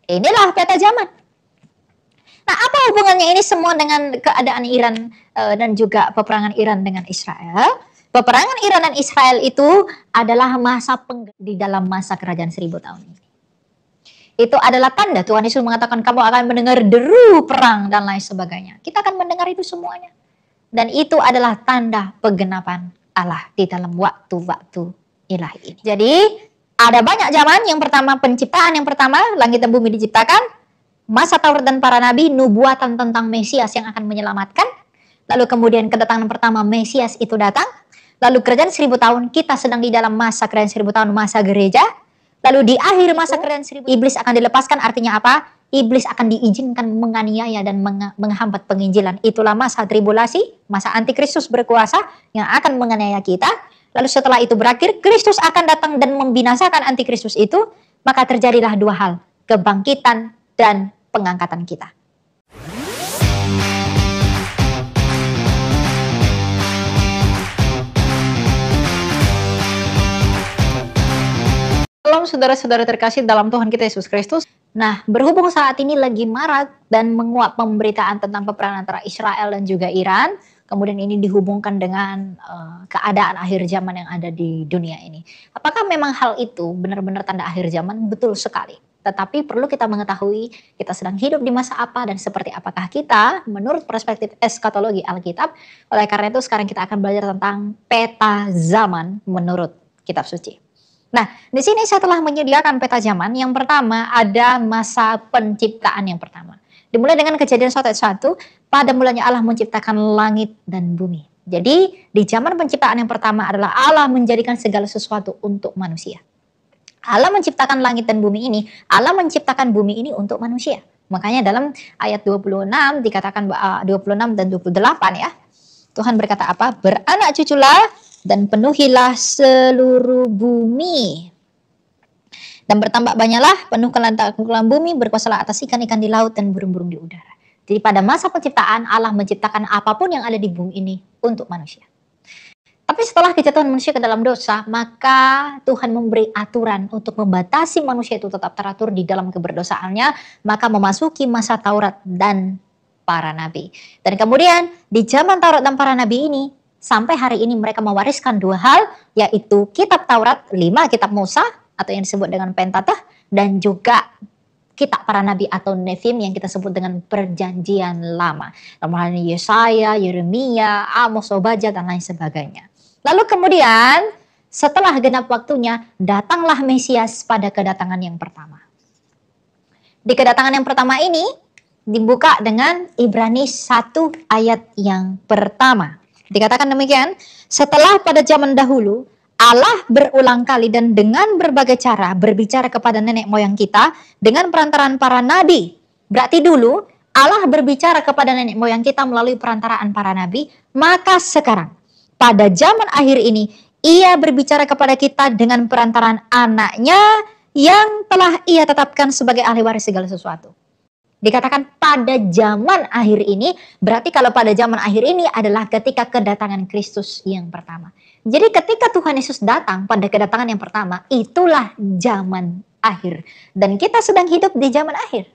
Inilah peta zaman. Nah, apa hubungannya ini semua dengan keadaan Iran dan juga peperangan Iran dengan Israel? Peperangan Iran dan Israel itu adalah di dalam masa kerajaan 1000 tahun ini. Itu adalah tanda Tuhan Yesus mengatakan kamu akan mendengar deru perang dan lain sebagainya. Kita akan mendengar itu semuanya. Dan itu adalah tanda penggenapan Allah di dalam waktu-waktu ilahi ini. Jadi ada banyak zaman. Yang pertama penciptaan, yang pertama langit dan bumi diciptakan. Masa Taurat dan para nabi, nubuatan tentang Mesias yang akan menyelamatkan. Lalu kemudian kedatangan pertama Mesias itu datang. Lalu kerajaan 1000 tahun, kita sedang di dalam masa kerajaan 1000 tahun, masa gereja. Lalu di akhir masa kerajaan 1000, iblis akan dilepaskan. Artinya apa? Iblis akan diizinkan menganiaya dan menghambat penginjilan. Itulah masa tribulasi, masa antikristus berkuasa yang akan menganiaya kita. Lalu setelah itu berakhir, Kristus akan datang dan membinasakan antikristus itu. Maka terjadilah dua hal, kebangkitan dan pengangkatan kita. Shalom saudara-saudara terkasih dalam Tuhan kita Yesus Kristus. Nah, berhubung saat ini lagi marak dan menguap pemberitaan tentang peperangan antara Israel dan juga Iran, kemudian ini dihubungkan dengan keadaan akhir zaman yang ada di dunia ini. Apakah memang hal itu benar-benar tanda akhir zaman? Betul sekali. Tetapi perlu kita mengetahui kita sedang hidup di masa apa dan seperti apakah kita menurut perspektif eskatologi Alkitab. Oleh karena itu sekarang kita akan belajar tentang peta zaman menurut kitab suci. Nah, di sini saya telah menyediakan peta zaman. Yang pertama ada masa penciptaan yang pertama. Dimulai dengan Kejadian 1 ayat 1, pada mulanya Allah menciptakan langit dan bumi. Jadi, di zaman penciptaan yang pertama adalah Allah menjadikan segala sesuatu untuk manusia. Allah menciptakan langit dan bumi ini, Allah menciptakan bumi ini untuk manusia. Makanya dalam ayat 26 dikatakan 26 dan 28 ya. Tuhan berkata apa? Beranak cuculah dan penuhilah seluruh bumi. Dan bertambah banyaklah, penuhkanlah bumi, berkuasalah atas ikan-ikan di laut dan burung-burung di udara. Jadi pada masa penciptaan, Allah menciptakan apapun yang ada di bumi ini untuk manusia. Tapi setelah kejatuhan manusia ke dalam dosa, maka Tuhan memberi aturan untuk membatasi manusia itu tetap teratur di dalam keberdosaannya, maka memasuki masa Taurat dan para nabi. Dan kemudian di zaman Taurat dan para nabi ini, sampai hari ini mereka mewariskan dua hal, yaitu kitab Taurat, 5 kitab Musa, atau yang disebut dengan Pentateuch, dan juga kitab para nabi atau Nefim yang kita sebut dengan perjanjian lama. Dalam hal ini Yesaya, Yeremia, Amos, Obadya, dan lain sebagainya. Lalu kemudian setelah genap waktunya, datanglah Mesias pada kedatangan yang pertama. Di kedatangan yang pertama ini, dibuka dengan Ibrani 1 ayat yang pertama. Dikatakan demikian, setelah pada zaman dahulu, Allah berulang kali dan dengan berbagai cara berbicara kepada nenek moyang kita dengan perantaraan para nabi. Berarti dulu Allah berbicara kepada nenek moyang kita melalui perantaraan para nabi, maka sekarang pada zaman akhir ini Ia berbicara kepada kita dengan perantaraan anaknya yang telah Ia tetapkan sebagai ahli waris segala sesuatu. Dikatakan pada zaman akhir ini, berarti kalau pada zaman akhir ini adalah ketika kedatangan Kristus yang pertama. Jadi ketika Tuhan Yesus datang pada kedatangan yang pertama, itulah zaman akhir. Dan kita sedang hidup di zaman akhir.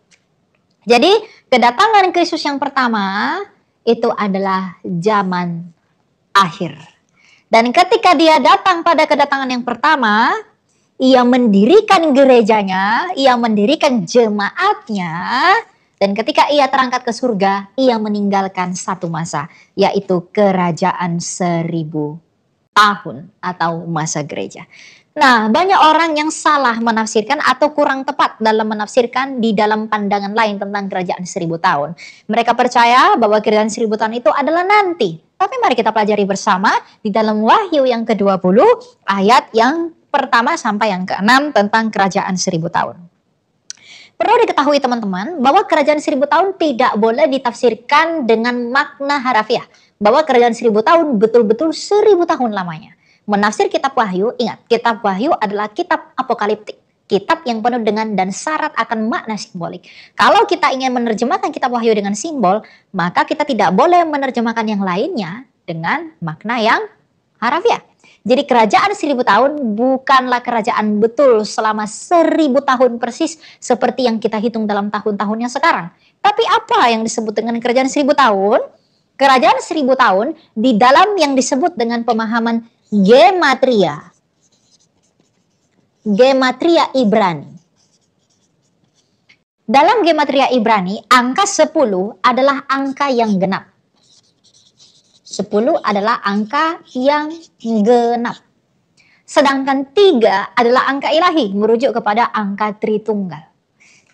Jadi kedatangan Kristus yang pertama, itu adalah zaman akhir. Dan ketika dia datang pada kedatangan yang pertama, Ia mendirikan gerejanya, Ia mendirikan jemaatnya, dan ketika Ia terangkat ke surga, Ia meninggalkan satu masa, yaitu kerajaan 1000 tahun atau masa gereja. Nah, banyak orang yang salah menafsirkan atau kurang tepat dalam menafsirkan di dalam pandangan lain tentang kerajaan 1000 tahun. Mereka percaya bahwa kerajaan 1000 tahun itu adalah nanti. Tapi mari kita pelajari bersama di dalam Wahyu yang ke-20 ayat yang pertama sampai yang ke-6 tentang kerajaan 1000 tahun. Perlu diketahui teman-teman bahwa kerajaan 1000 tahun tidak boleh ditafsirkan dengan makna harafiah. Bahwa kerajaan 1000 tahun betul-betul 1000 tahun lamanya. Menafsir kitab Wahyu, ingat kitab Wahyu adalah kitab apokaliptik. Kitab yang penuh dengan dan syarat akan makna simbolik. Kalau kita ingin menerjemahkan kitab Wahyu dengan simbol, maka kita tidak boleh menerjemahkan yang lainnya dengan makna yang harafiah. Jadi kerajaan 1000 tahun bukanlah kerajaan betul selama 1000 tahun persis seperti yang kita hitung dalam tahun-tahunnya sekarang. Tapi apa yang disebut dengan kerajaan 1000 tahun? Kerajaan 1000 tahun di dalam yang disebut dengan pemahaman gematria. Gematria Ibrani. Dalam gematria Ibrani, angka 10 adalah angka yang genap. 10 adalah angka yang genap. Sedangkan 3 adalah angka ilahi, merujuk kepada angka Tritunggal.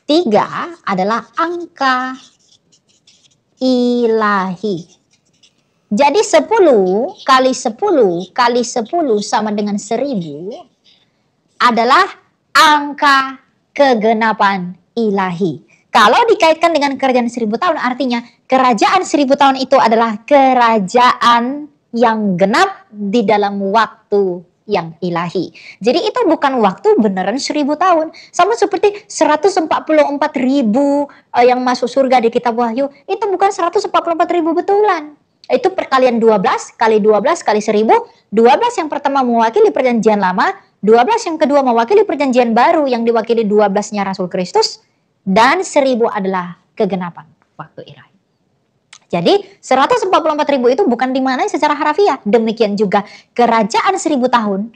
3 adalah angka ilahi. Jadi 10 kali 10 kali 10 sama dengan 1000 adalah angka kegenapan ilahi. Kalau dikaitkan dengan kerajaan 1000 tahun, artinya kerajaan 1000 tahun itu adalah kerajaan yang genap di dalam waktu yang ilahi. Jadi itu bukan waktu beneran 1000 tahun. Sama seperti 144.000 yang masuk surga di kitab Wahyu, itu bukan 144.000 betulan. Itu perkalian 12 kali 12 kali 1000. 12 yang pertama mewakili perjanjian lama, 12 yang kedua mewakili perjanjian baru yang diwakili 12-nya Rasul Kristus, dan 1000 adalah kegenapan waktu ilahi. Jadi 144.000 itu bukan dimaknai secara harafiah. Demikian juga kerajaan 1000 tahun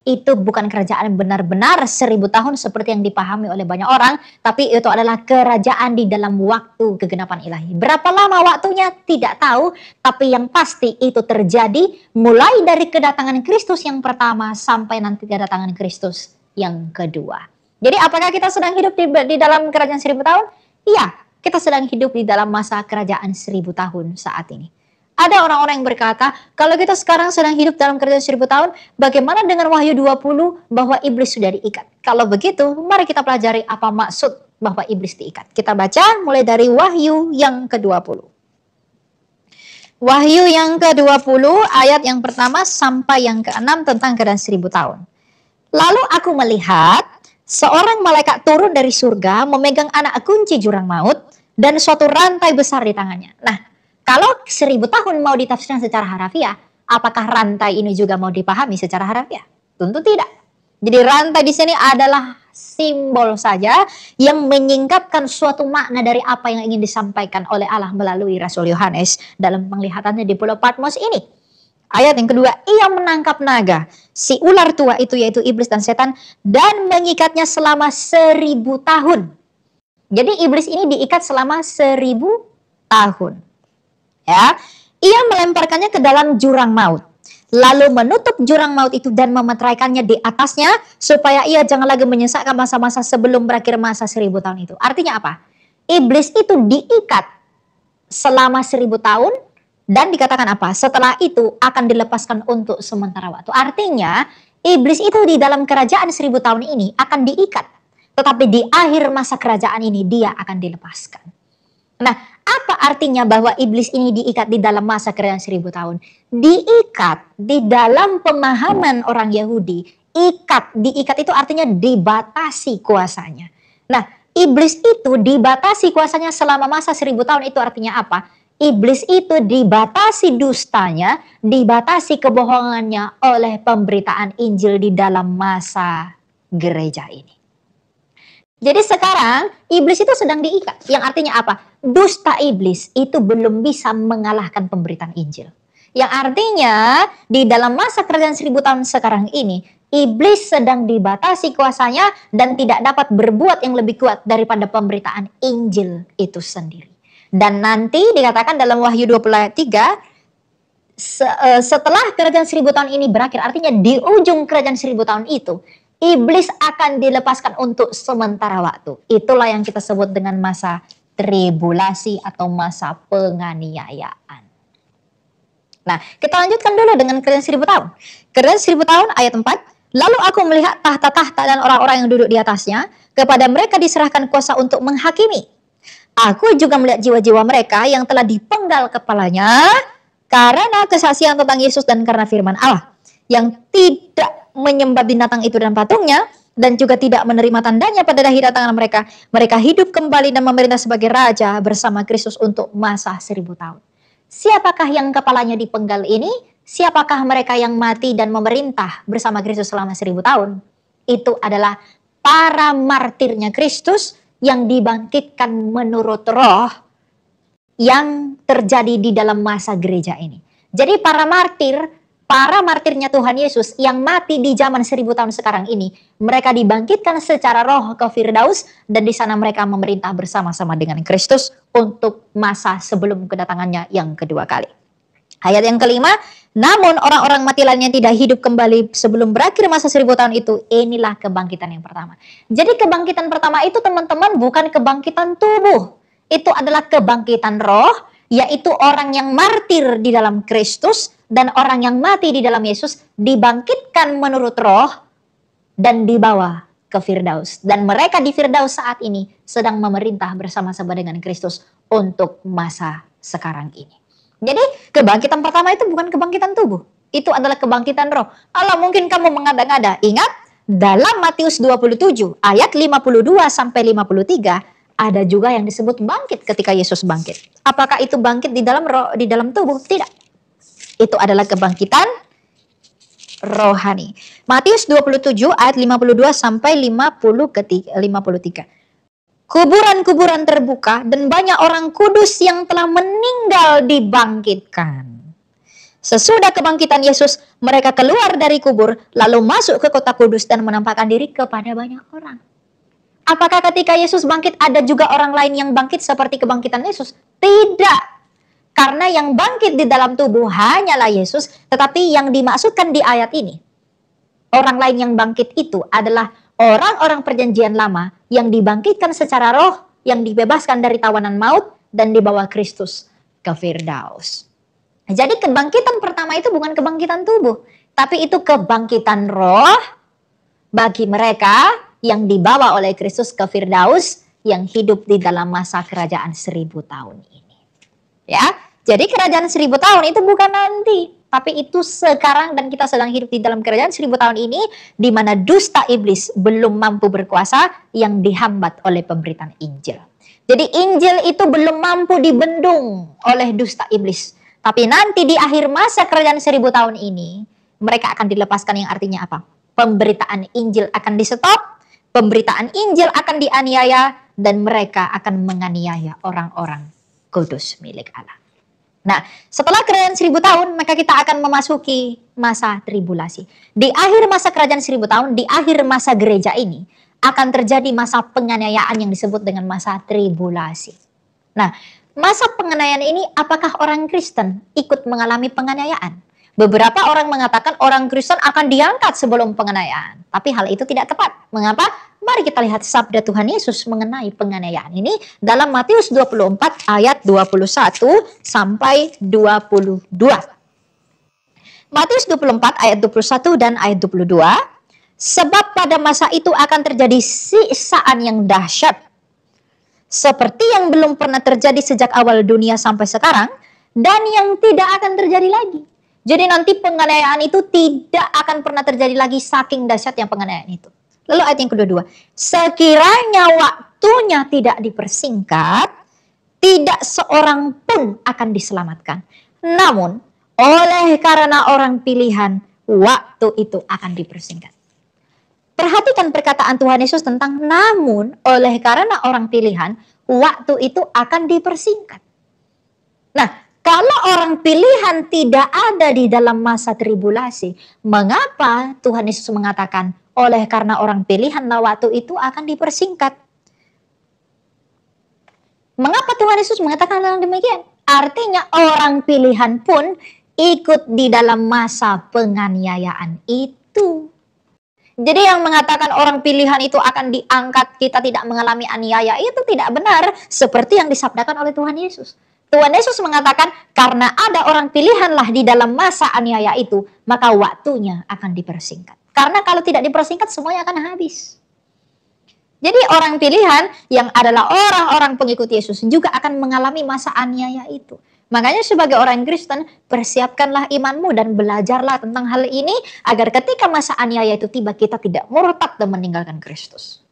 itu bukan kerajaan benar-benar 1000 tahun seperti yang dipahami oleh banyak orang, tapi itu adalah kerajaan di dalam waktu kegenapan ilahi. Berapa lama waktunya tidak tahu, tapi yang pasti itu terjadi mulai dari kedatangan Kristus yang pertama sampai nanti kedatangan Kristus yang kedua. Jadi apakah kita sedang hidup di dalam kerajaan 1000 tahun? Iya, kita sedang hidup di dalam masa kerajaan 1000 tahun saat ini. Ada orang-orang yang berkata, kalau kita sekarang sedang hidup dalam kerajaan 1000 tahun, bagaimana dengan Wahyu 20 bahwa iblis sudah diikat? Kalau begitu, mari kita pelajari apa maksud bahwa iblis diikat. Kita baca mulai dari Wahyu yang ke-20. Wahyu yang ke-20 ayat yang pertama sampai yang ke-6 tentang kerajaan 1000 tahun. Lalu aku melihat seorang malaikat turun dari surga memegang anak kunci jurang maut dan suatu rantai besar di tangannya. Nah, kalau 1000 tahun mau ditafsirkan secara harafiah, apakah rantai ini juga mau dipahami secara harafiah? Tentu tidak. Jadi rantai di sini adalah simbol saja yang menyingkapkan suatu makna dari apa yang ingin disampaikan oleh Allah melalui Rasul Yohanes dalam penglihatannya di Pulau Patmos ini. Ayat yang kedua, ia menangkap naga, si ular tua itu yaitu iblis dan setan, dan mengikatnya selama 1000 tahun. Jadi iblis ini diikat selama 1000 tahun. Ya, ia melemparkannya ke dalam jurang maut, lalu menutup jurang maut itu dan memeteraikannya di atasnya, supaya ia jangan lagi menyesakkan masa-masa sebelum berakhir masa 1000 tahun itu. Artinya apa? Iblis itu diikat selama 1000 tahun, dan dikatakan apa? Setelah itu akan dilepaskan untuk sementara waktu. Artinya, iblis itu di dalam kerajaan 1000 tahun ini akan diikat. Tetapi di akhir masa kerajaan ini dia akan dilepaskan. Nah, apa artinya bahwa iblis ini diikat di dalam masa kerajaan 1000 tahun? Diikat di dalam pemahaman orang Yahudi. Diikat itu artinya dibatasi kuasanya. Nah, iblis itu dibatasi kuasanya selama masa 1000 tahun itu artinya apa? Iblis itu dibatasi dustanya, dibatasi kebohongannya oleh pemberitaan Injil di dalam masa gereja ini. Jadi sekarang iblis itu sedang diikat, yang artinya apa? Dusta iblis itu belum bisa mengalahkan pemberitaan Injil. Yang artinya di dalam masa kerajaan 1000 tahun sekarang ini, iblis sedang dibatasi kuasanya dan tidak dapat berbuat yang lebih kuat daripada pemberitaan Injil itu sendiri. Dan nanti dikatakan dalam Wahyu 20 ayat 3, setelah kerajaan 1000 tahun ini berakhir, artinya di ujung kerajaan 1000 tahun itu, iblis akan dilepaskan untuk sementara waktu. Itulah yang kita sebut dengan masa tribulasi atau masa penganiayaan. Nah, kita lanjutkan dulu dengan kerajaan 1000 tahun. Kerajaan 1000 tahun ayat 4, lalu aku melihat tahta-tahta dan orang-orang yang duduk di atasnya, kepada mereka diserahkan kuasa untuk menghakimi. Aku juga melihat jiwa-jiwa mereka yang telah dipenggal kepalanya karena kesaksian tentang Yesus dan karena firman Allah, yang tidak menyembah binatang itu dan patungnya, dan juga tidak menerima tandanya pada dahi dan tangan mereka. Mereka hidup kembali dan memerintah sebagai raja bersama Kristus untuk masa 1000 tahun. Siapakah yang kepalanya dipenggal ini? Siapakah mereka yang mati dan memerintah bersama Kristus selama 1000 tahun? Itu adalah para martirnya Kristus yang dibangkitkan menurut roh yang terjadi di dalam masa gereja ini. Jadi para martirnya Tuhan Yesus yang mati di zaman 1000 tahun sekarang ini, mereka dibangkitkan secara roh ke Firdaus, dan di sana mereka memerintah bersama-sama dengan Kristus untuk masa sebelum kedatangannya yang kedua kali. Ayat yang kelima, namun orang-orang mati lainnya tidak hidup kembali sebelum berakhir masa 1000 tahun itu. Inilah kebangkitan yang pertama. Jadi kebangkitan pertama itu teman-teman bukan kebangkitan tubuh. Itu adalah kebangkitan roh, yaitu orang yang martir di dalam Kristus dan orang yang mati di dalam Yesus dibangkitkan menurut roh dan dibawa ke Firdaus. Dan mereka di Firdaus saat ini sedang memerintah bersama-sama dengan Kristus untuk masa sekarang ini. Jadi kebangkitan pertama itu bukan kebangkitan tubuh. Itu adalah kebangkitan roh. Kalau mungkin kamu mengada-ngada, ingat dalam Matius 27 ayat 52 sampai 53 ada juga yang disebut bangkit ketika Yesus bangkit. Apakah itu bangkit di dalam roh, di dalam tubuh? Tidak. Itu adalah kebangkitan rohani. Matius 27 ayat 52 sampai 53. Kuburan-kuburan terbuka dan banyak orang kudus yang telah meninggal dibangkitkan. Sesudah kebangkitan Yesus, mereka keluar dari kubur, lalu masuk ke kota kudus dan menampakkan diri kepada banyak orang. Apakah ketika Yesus bangkit ada juga orang lain yang bangkit seperti kebangkitan Yesus? Tidak. Karena yang bangkit di dalam tubuh hanyalah Yesus, tetapi yang dimaksudkan di ayat ini, orang lain yang bangkit itu adalah orang-orang perjanjian lama yang dibangkitkan secara roh, yang dibebaskan dari tawanan maut dan dibawa Kristus ke Firdaus. Jadi kebangkitan pertama itu bukan kebangkitan tubuh, tapi itu kebangkitan roh bagi mereka yang dibawa oleh Kristus ke Firdaus yang hidup di dalam masa kerajaan 1000 tahun ini. Ya, jadi kerajaan 1000 tahun itu bukan nanti, tapi itu sekarang, dan kita sedang hidup di dalam kerajaan 1000 tahun ini di mana dusta iblis belum mampu berkuasa yang dihambat oleh pemberitaan Injil. Jadi Injil itu belum mampu dibendung oleh dusta iblis. Tapi nanti di akhir masa kerajaan 1000 tahun ini mereka akan dilepaskan, yang artinya apa? Pemberitaan Injil akan di-stop, pemberitaan Injil akan dianiaya, dan mereka akan menganiaya orang-orang kudus milik Allah. Nah, setelah kerajaan 1000 tahun, maka kita akan memasuki masa tribulasi. Di akhir masa kerajaan 1000 tahun, di akhir masa gereja ini, akan terjadi masa penganiayaan yang disebut dengan masa tribulasi. Nah, masa penganiayaan ini, apakah orang Kristen ikut mengalami penganiayaan? Beberapa orang mengatakan orang Kristen akan diangkat sebelum penganiayaan. Tapi hal itu tidak tepat. Mengapa? Mari kita lihat sabda Tuhan Yesus mengenai penganiayaan ini dalam Matius 24 ayat 21 sampai 22. Matius 24 ayat 21 dan ayat 22. Sebab pada masa itu akan terjadi siksaan yang dahsyat, seperti yang belum pernah terjadi sejak awal dunia sampai sekarang, dan yang tidak akan terjadi lagi. Jadi nanti penganiayaan itu tidak akan pernah terjadi lagi, saking dahsyatnya penganiayaan itu. Lalu ayat yang kedua, sekiranya waktunya tidak dipersingkat, tidak seorang pun akan diselamatkan. Namun, oleh karena orang pilihan, waktu itu akan dipersingkat. Perhatikan perkataan Tuhan Yesus tentang namun, oleh karena orang pilihan, waktu itu akan dipersingkat. Nah, kalau orang pilihan tidak ada di dalam masa tribulasi, mengapa Tuhan Yesus mengatakan oleh karena orang pilihan waktu itu akan dipersingkat? Mengapa Tuhan Yesus mengatakan hal demikian? Artinya orang pilihan pun ikut di dalam masa penganiayaan itu. Jadi yang mengatakan orang pilihan itu akan diangkat, kita tidak mengalami aniaya, itu tidak benar seperti yang disabdakan oleh Tuhan Yesus. Tuhan Yesus mengatakan karena ada orang pilihanlah di dalam masa aniaya itu, maka waktunya akan dipersingkat. Karena kalau tidak dipersingkat semuanya akan habis. Jadi orang pilihan yang adalah orang-orang pengikut Yesus juga akan mengalami masa aniaya itu. Makanya sebagai orang Kristen, persiapkanlah imanmu dan belajarlah tentang hal ini agar ketika masa aniaya itu tiba kita tidak murtad dan meninggalkan Kristus.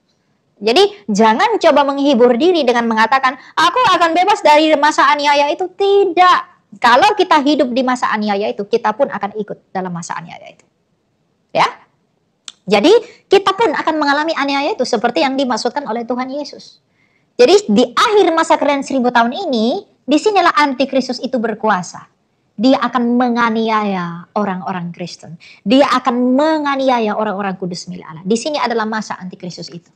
Jadi jangan coba menghibur diri dengan mengatakan aku akan bebas dari masa aniaya itu. Tidak. Kalau kita hidup di masa aniaya itu, kita pun akan ikut dalam masa aniaya itu. Ya. Jadi kita pun akan mengalami aniaya itu seperti yang dimaksudkan oleh Tuhan Yesus. Jadi di akhir masa kekayaan 1000 tahun ini, disinilah antikristus itu berkuasa. Dia akan menganiaya orang-orang Kristen. Dia akan menganiaya orang-orang kudus milik Allah. Di sini adalah masa antikristus itu.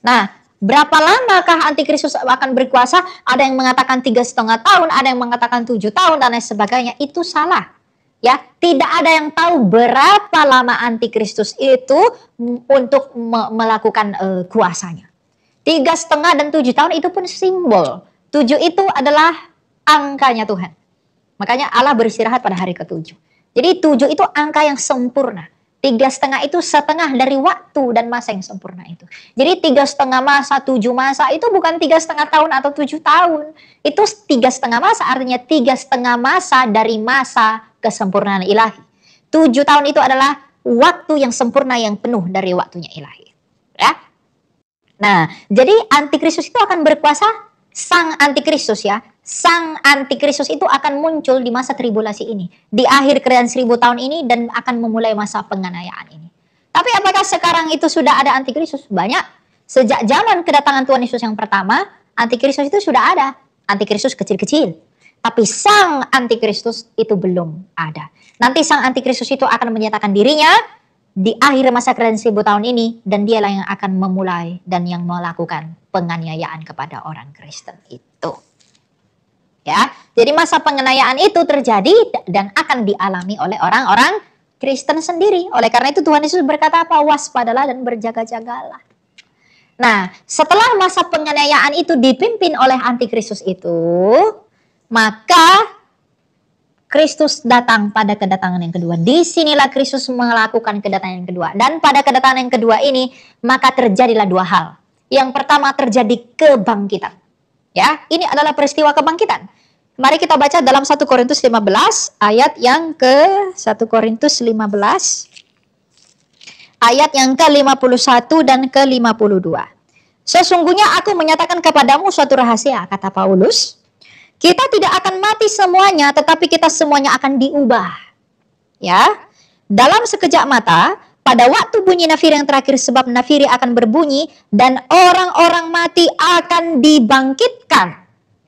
Nah, berapa lamakah antikristus akan berkuasa? Ada yang mengatakan 3,5 tahun, ada yang mengatakan 7 tahun, dan lain sebagainya. Itu salah. Ya, tidak ada yang tahu berapa lama antikristus itu untuk melakukan kuasanya. 3,5 dan 7 tahun itu pun simbol. 7 itu adalah angkanya Tuhan. Makanya Allah beristirahat pada hari ke-7. Jadi 7 itu angka yang sempurna. 3,5 itu setengah dari waktu dan masa yang sempurna itu. Jadi 3,5 masa, 7 masa itu bukan 3,5 tahun atau 7 tahun. Itu 3,5 masa, artinya 3,5 masa dari masa kesempurnaan ilahi. 7 tahun itu adalah waktu yang sempurna yang penuh dari waktunya ilahi. Ya. Nah, jadi antikristus itu akan berkuasa, sang antikristus ya. Sang antikristus itu akan muncul di masa tribulasi ini. Di akhir kerajaan 1000 tahun ini dan akan memulai masa penganiayaan ini. Tapi apakah sekarang itu sudah ada antikristus? Banyak. Sejak zaman kedatangan Tuhan Yesus yang pertama, antikristus itu sudah ada. Antikristus kecil-kecil. Tapi sang antikristus itu belum ada. Nanti sang antikristus itu akan menyatakan dirinya di akhir masa kerajaan 1000 tahun ini, dan dialah yang akan memulai dan yang melakukan penganiayaan kepada orang Kristen itu. Ya, jadi masa penganiayaan itu terjadi dan akan dialami oleh orang-orang Kristen sendiri. Oleh karena itu Tuhan Yesus berkata apa? Waspadalah dan berjaga-jagalah. Nah, setelah masa penganiayaan itu dipimpin oleh antikristus itu, maka Kristus datang pada kedatangan yang kedua. Disinilah Kristus melakukan kedatangan yang kedua. Dan pada kedatangan yang kedua ini, maka terjadilah 2 hal. Yang pertama terjadi kebangkitan. Ya, ini adalah peristiwa kebangkitan. Mari kita baca dalam 1 Korintus 15, ayat yang ke 1 Korintus 15, ayat yang ke-51 dan ke-52. Sesungguhnya aku menyatakan kepadamu suatu rahasia, kata Paulus. Kita tidak akan mati semuanya, tetapi kita semuanya akan diubah. Ya, dalam sekejap mata, pada waktu bunyi nafir yang terakhir, sebab nafiri akan berbunyi dan orang-orang mati akan dibangkitkan.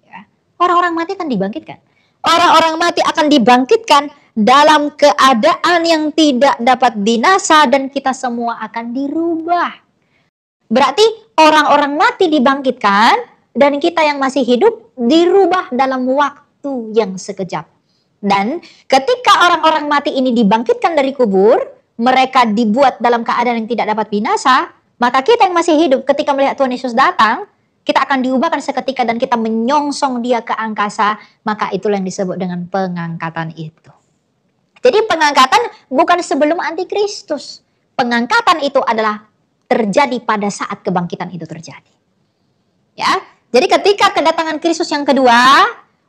Ya, orang-orang mati akan dibangkitkan. Orang-orang mati akan dibangkitkan dalam keadaan yang tidak dapat binasa dan kita semua akan dirubah. Berarti orang-orang mati dibangkitkan dan kita yang masih hidup dirubah dalam waktu yang sekejap. Dan ketika orang-orang mati ini dibangkitkan dari kubur, mereka dibuat dalam keadaan yang tidak dapat binasa, maka kita yang masih hidup ketika melihat Tuhan Yesus datang, kita akan diubahkan seketika dan kita menyongsong dia ke angkasa, maka itulah yang disebut dengan pengangkatan itu. Jadi pengangkatan bukan sebelum antikristus. Pengangkatan itu adalah terjadi pada saat kebangkitan itu terjadi. Ya. Jadi ketika kedatangan Kristus yang kedua,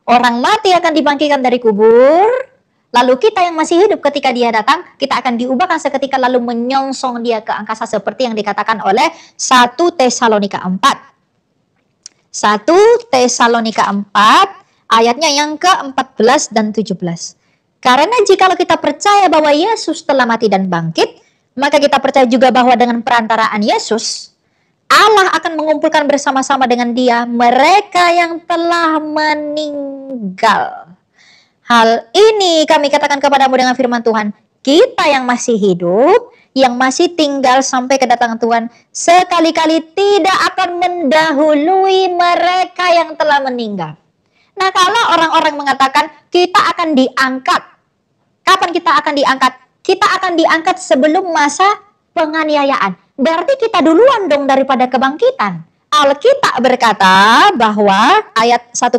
orang mati akan dibangkitkan dari kubur, lalu kita yang masih hidup ketika dia datang, kita akan diubahkan seketika lalu menyongsong dia ke angkasa seperti yang dikatakan oleh 1 Tesalonika 4. 1 Tesalonika 4, ayatnya yang ke-14 dan 17. Karena jikalau kita percaya bahwa Yesus telah mati dan bangkit, maka kita percaya juga bahwa dengan perantaraan Yesus, Allah akan mengumpulkan bersama-sama dengan dia mereka yang telah meninggal. Hal ini kami katakan kepadamu dengan firman Tuhan. Kita yang masih hidup, yang masih tinggal sampai kedatangan Tuhan, sekali-kali tidak akan mendahului mereka yang telah meninggal. Nah, kalau orang-orang mengatakan kita akan diangkat. Kapan kita akan diangkat? Kita akan diangkat sebelum masa penganiayaan. Berarti kita duluan dong daripada kebangkitan. Alkitab berkata bahwa ayat 1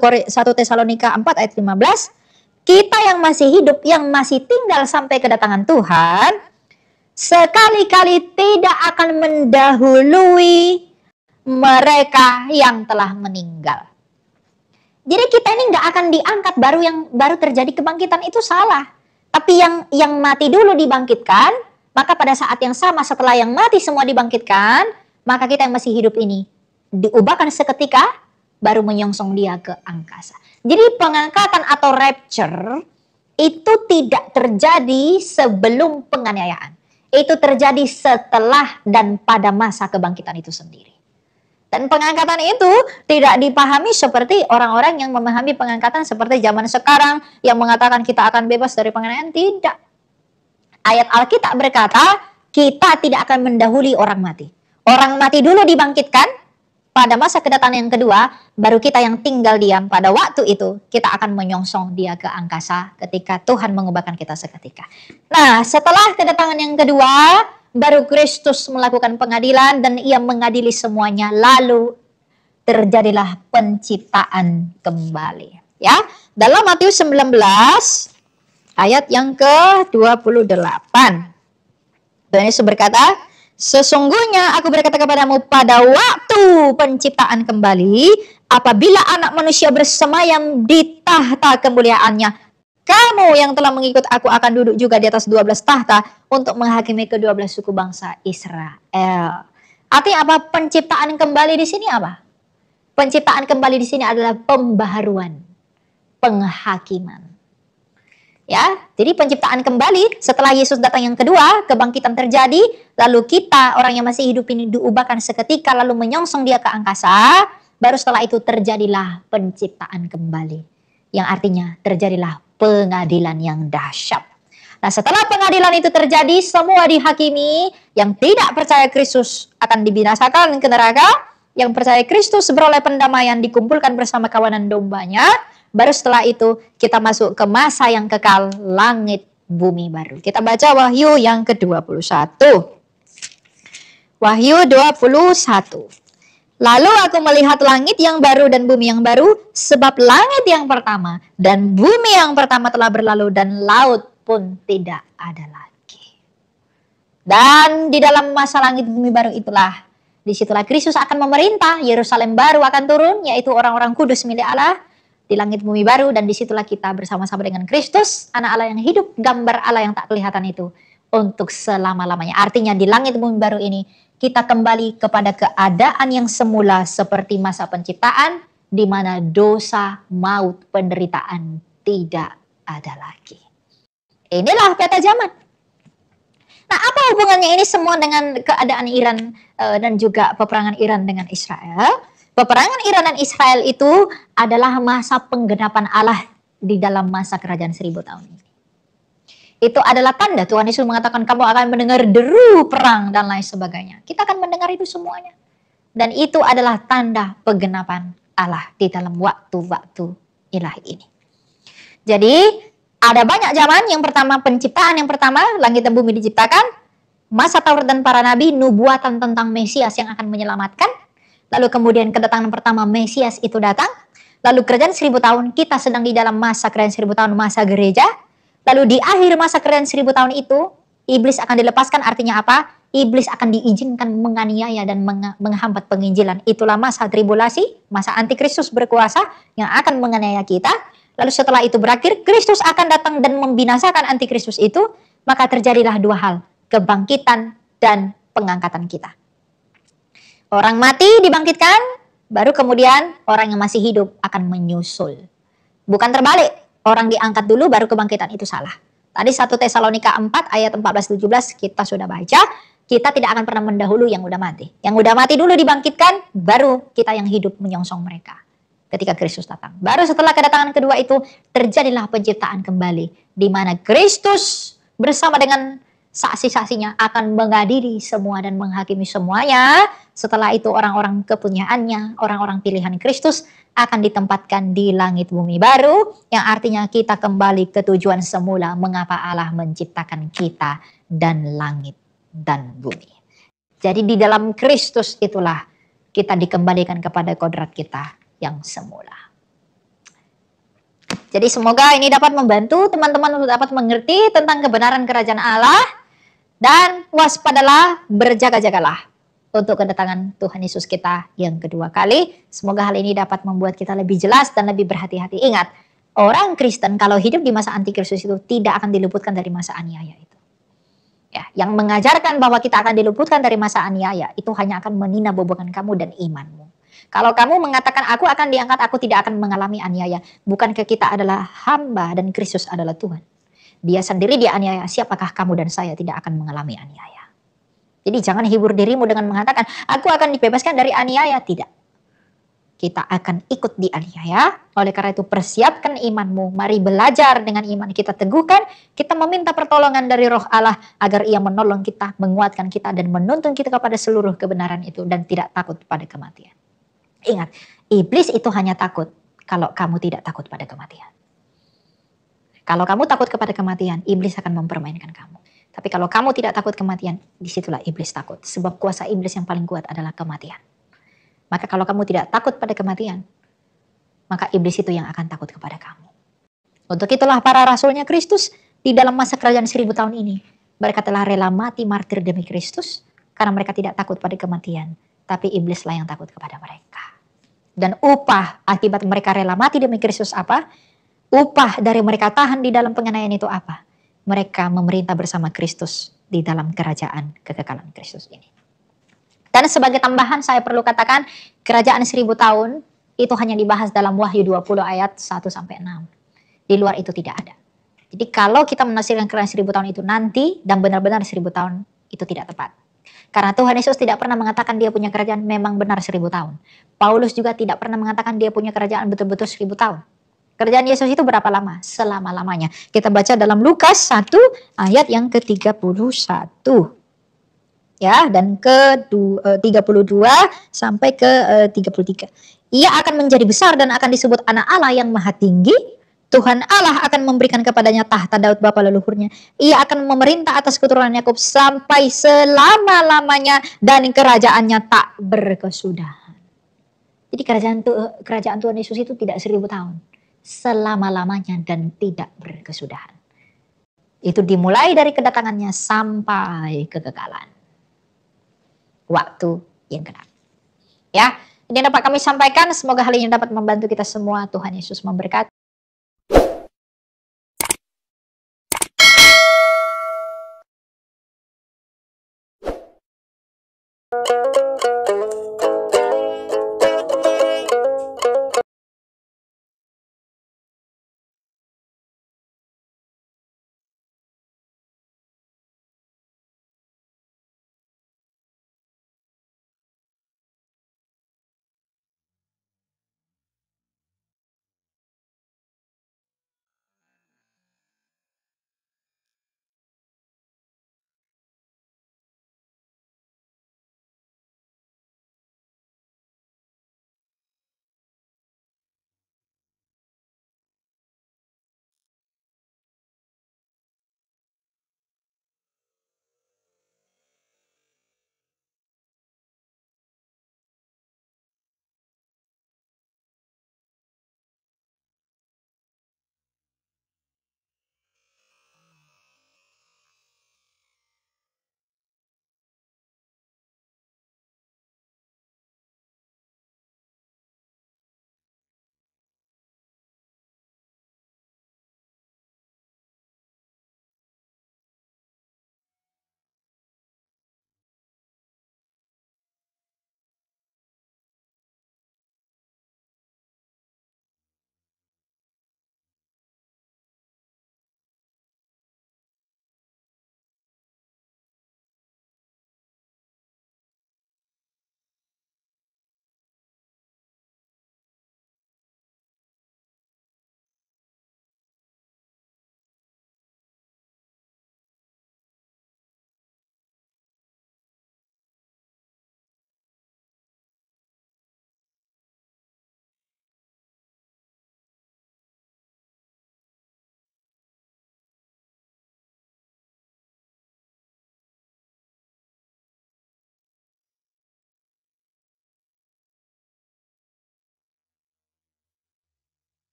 Tesalonika 4 ayat 15, kita yang masih hidup, yang masih tinggal sampai kedatangan Tuhan, sekali-kali tidak akan mendahului mereka yang telah meninggal. Jadi kita ini nggak akan diangkat baru terjadi kebangkitan, itu salah. Tapi yang mati dulu dibangkitkan. Maka pada saat yang sama setelah yang mati semua dibangkitkan, maka kita yang masih hidup ini diubahkan seketika baru menyongsong dia ke angkasa. Jadi pengangkatan atau rapture itu tidak terjadi sebelum penganiayaan. Itu terjadi setelah dan pada masa kebangkitan itu sendiri. Dan pengangkatan itu tidak dipahami seperti orang-orang yang memahami pengangkatan seperti zaman sekarang yang mengatakan kita akan bebas dari penganiayaan. Tidak. Ayat Alkitab berkata, kita tidak akan mendahului orang mati. Orang mati dulu dibangkitkan, pada masa kedatangan yang kedua, baru kita yang tinggal diam pada waktu itu, kita akan menyongsong dia ke angkasa ketika Tuhan mengubahkan kita seketika. Nah, setelah kedatangan yang kedua, baru Kristus melakukan pengadilan dan ia mengadili semuanya, lalu terjadilah penciptaan kembali. Ya, dalam Matius 19 ayat yang ke-28. Tuhan Yesus berkata, sesungguhnya aku berkata kepadamu pada waktu penciptaan kembali, apabila anak manusia bersemayam di tahta kemuliaannya, kamu yang telah mengikut aku akan duduk juga di atas 12 tahta untuk menghakimi ke-12 suku bangsa Israel. Artinya apa? Penciptaan kembali di sini apa? Penciptaan kembali di sini adalah pembaharuan, penghakiman. Ya, jadi penciptaan kembali setelah Yesus datang yang kedua, kebangkitan terjadi, lalu kita orang yang masih hidup ini diubahkan seketika lalu menyongsong dia ke angkasa, baru setelah itu terjadilah penciptaan kembali. Yang artinya terjadilah pengadilan yang dahsyat. Nah, setelah pengadilan itu terjadi, semua dihakimi, yang tidak percaya Kristus akan dibinasakan ke neraka, yang percaya Kristus beroleh pendamaian dikumpulkan bersama kawanan dombanya. Baru setelah itu kita masuk ke masa yang kekal, langit bumi baru. Kita baca Wahyu yang ke-21. Wahyu 21. Lalu aku melihat langit yang baru dan bumi yang baru, sebab langit yang pertama dan bumi yang pertama telah berlalu dan laut pun tidak ada lagi. Dan di dalam masa langit bumi baru itulah, disitulah Kristus akan memerintah, Yerusalem baru akan turun, yaitu orang-orang kudus milik Allah, di langit bumi baru, dan disitulah kita bersama-sama dengan Kristus, anak Allah yang hidup, gambar Allah yang tak kelihatan itu, untuk selama-lamanya. Artinya di langit bumi baru ini, kita kembali kepada keadaan yang semula seperti masa penciptaan, di mana dosa, maut, penderitaan tidak ada lagi. Inilah peta zaman. Nah, apa hubungannya ini semua dengan keadaan Iran dan juga peperangan Iran dengan Israel? Peperangan Iran dan Israel itu adalah masa penggenapan Allah di dalam masa kerajaan 1000 tahun ini. Itu adalah tanda Tuhan Yesus mengatakan kamu akan mendengar deru perang dan lain sebagainya. Kita akan mendengar itu semuanya. Dan itu adalah tanda penggenapan Allah di dalam waktu-waktu ilahi ini. Jadi ada banyak zaman. Yang pertama penciptaan, yang pertama langit dan bumi diciptakan. Masa Taurat dan para nabi, nubuatan tentang Mesias yang akan menyelamatkan. Lalu kemudian kedatangan pertama Mesias itu datang. Lalu kerajaan 1000 tahun, kita sedang di dalam masa kerajaan 1000 tahun, masa gereja. Lalu di akhir masa kerajaan 1000 tahun itu, iblis akan dilepaskan. Artinya apa? Iblis akan diizinkan menganiaya dan menghambat penginjilan. Itulah masa tribulasi, masa antikristus berkuasa yang akan menganiaya kita. Lalu setelah itu berakhir, Kristus akan datang dan membinasakan antikristus itu. Maka terjadilah dua hal, kebangkitan dan pengangkatan kita. Orang mati dibangkitkan, baru kemudian orang yang masih hidup akan menyusul. Bukan terbalik, orang diangkat dulu baru kebangkitan, itu salah. Tadi 1 Tesalonika 4 ayat 14-17 kita sudah baca, kita tidak akan pernah mendahului yang udah mati. Yang udah mati dulu dibangkitkan, baru kita yang hidup menyongsong mereka ketika Kristus datang. Baru setelah kedatangan kedua itu terjadilah penciptaan kembali, di mana Kristus bersama dengan saksi-saksinya akan mengadili semua dan menghakimi semuanya. Setelah itu orang-orang kepunyaannya, orang-orang pilihan Kristus akan ditempatkan di langit bumi baru, yang artinya kita kembali ke tujuan semula mengapa Allah menciptakan kita dan langit dan bumi. Jadi di dalam Kristus itulah kita dikembalikan kepada kodrat kita yang semula. Jadi semoga ini dapat membantu teman-teman untuk dapat mengerti tentang kebenaran kerajaan Allah. Dan waspadalah, berjaga-jagalah untuk kedatangan Tuhan Yesus kita yang kedua kali. Semoga hal ini dapat membuat kita lebih jelas dan lebih berhati-hati. Ingat, orang Kristen kalau hidup di masa antikristus itu tidak akan diluputkan dari masa aniaya itu. Ya, yang mengajarkan bahwa kita akan diluputkan dari masa aniaya itu hanya akan menina bobokan kamu dan imanmu. Kalau kamu mengatakan aku akan diangkat, aku tidak akan mengalami aniaya. Bukankah kita adalah hamba dan Kristus adalah Tuhan? Dia sendiri dianiaya, siapakah kamu dan saya tidak akan mengalami aniaya? Jadi jangan hibur dirimu dengan mengatakan, aku akan dibebaskan dari aniaya. Tidak. Kita akan ikut dianiaya. Oleh karena itu persiapkan imanmu. Mari belajar dengan iman kita teguhkan. Kita meminta pertolongan dari Roh Allah agar Ia menolong kita, menguatkan kita, dan menuntun kita kepada seluruh kebenaran itu dan tidak takut pada kematian. Ingat, iblis itu hanya takut kalau kamu tidak takut pada kematian. Kalau kamu takut kepada kematian, iblis akan mempermainkan kamu. Tapi kalau kamu tidak takut kematian, disitulah iblis takut. Sebab kuasa iblis yang paling kuat adalah kematian. Maka kalau kamu tidak takut pada kematian, maka iblis itu yang akan takut kepada kamu. Untuk itulah para rasulnya Kristus di dalam masa kerajaan 1000 tahun ini, mereka telah rela mati martir demi Kristus karena mereka tidak takut pada kematian, tapi iblislah yang takut kepada mereka. Dan upah akibat mereka rela mati demi Kristus apa? Upah dari mereka tahan di dalam penganiayaan itu apa? Mereka memerintah bersama Kristus di dalam kerajaan kekekalan Kristus ini. Dan sebagai tambahan saya perlu katakan, kerajaan 1000 tahun itu hanya dibahas dalam Wahyu 20 ayat 1-6. Di luar itu tidak ada. Jadi kalau kita menafsirkan kerajaan 1000 tahun itu nanti dan benar-benar 1000 tahun, itu tidak tepat. Karena Tuhan Yesus tidak pernah mengatakan dia punya kerajaan memang benar 1000 tahun. Paulus juga tidak pernah mengatakan dia punya kerajaan betul-betul 1000 tahun. Kerajaan Yesus itu berapa lama? Selama-lamanya. Kita baca dalam Lukas 1 ayat yang ke-31. Ya, dan ke 32 sampai ke 33. Ia akan menjadi besar dan akan disebut anak Allah yang maha tinggi. Tuhan Allah akan memberikan kepadanya tahta Daud bapa leluhurnya. Ia akan memerintah atas keturunan Yakub sampai selama-lamanya dan kerajaannya tak berkesudahan. Jadi kerajaan Tuhan Yesus itu tidak 1000 tahun. Selama-lamanya dan tidak berkesudahan. Itu dimulai dari kedatangannya sampai kekekalan. Waktu yang genap. Ya, ini dapat kami sampaikan. Semoga hal ini dapat membantu kita semua. Tuhan Yesus memberkati.